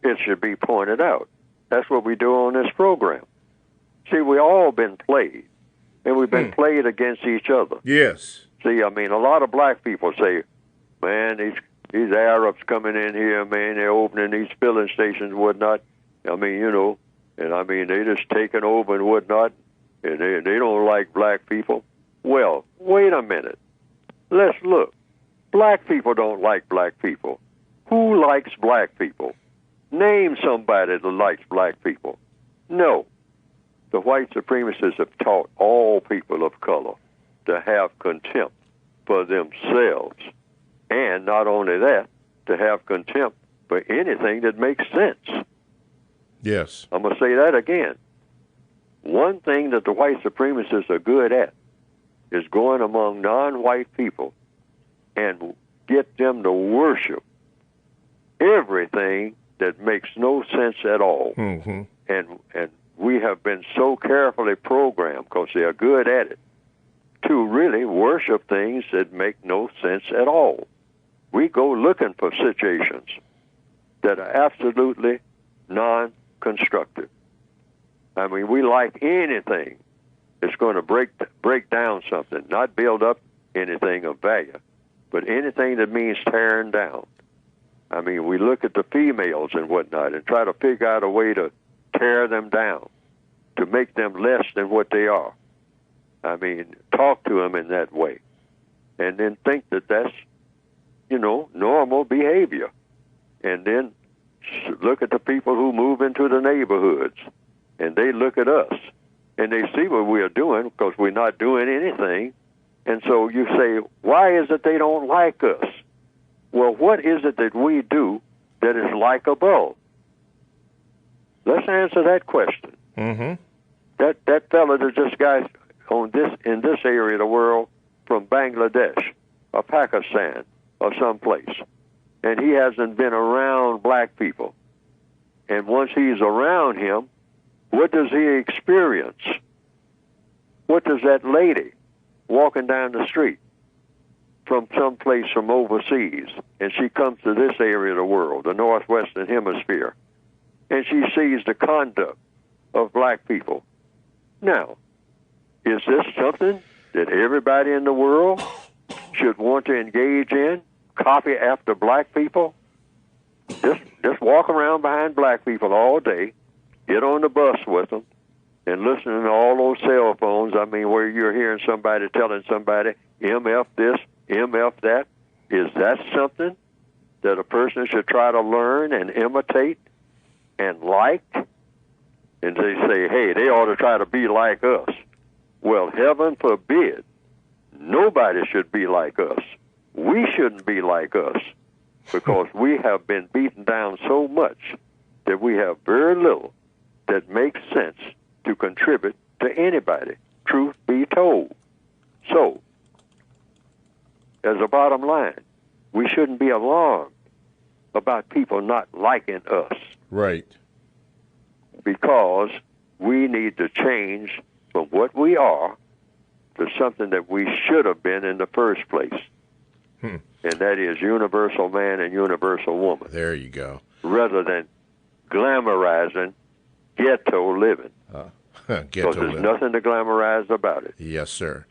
it should be pointed out. That's what we do on this program. See, we all been played, and we've been played against each other. Yes. See, I mean, a lot of black people say, man, these Arabs coming in here, man, they're opening these filling stations and whatnot. I mean, you know, and I mean, they just taking over and whatnot, and they don't like black people. Well, wait a minute. Let's look. Black people don't like black people. Who likes black people? Name somebody that likes black people. No. The white supremacists have taught all people of color to have contempt for themselves. And not only that, to have contempt for anything that makes sense. Yes. I'm going to say that again. One thing that the white supremacists are good at is going among non-white people and get them to worship everything that makes no sense at all. Mm-hmm. And we have been so carefully programmed, because they are good at it, to really worship things that make no sense at all. We go looking for situations that are absolutely non-constructive. I mean, we like anything that's going to break down something, not build up anything of value, but anything that means tearing down. I mean, we look at the females and whatnot and try to figure out a way to tear them down, to make them less than what they are. I mean, talk to them in that way, and then think that that's, you know, normal behavior. And then look at the people who move into the neighborhoods, and they look at us, and they see what we are doing because we're not doing anything. And so you say, why is it they don't like us? Well, what is it that we do that is likable? Let's answer that question. Mm-hmm. That fella that just got in this area of the world from Bangladesh or Pakistan or someplace, and he hasn't been around black people. And once he's around him, what does he experience? What does that lady walking down the street from someplace from overseas, and she comes to this area of the world, the Northwestern Hemisphere, and she sees the conduct of black people? Now, is this something that everybody in the world should want to engage in, copy after black people? Just walk around behind black people all day, get on the bus with them, and listening to all those cell phones, I mean, where you're hearing somebody telling somebody, MF this, MF that. Is that something that a person should try to learn and imitate and like? And they say, hey, they ought to try to be like us. Well, heaven forbid. Nobody should be like us. We shouldn't be like us, because we have been beaten down so much that we have very little that makes sense to contribute to anybody, truth be told. So, as a bottom line, we shouldn't be alarmed about people not liking us. Right. Because we need to change from what we are to something that we should have been in the first place. And that is universal man and universal woman. There you go. Rather than glamorizing ghetto living. Ghetto Because there's living. nothing to glamorize about it. Yes, sir.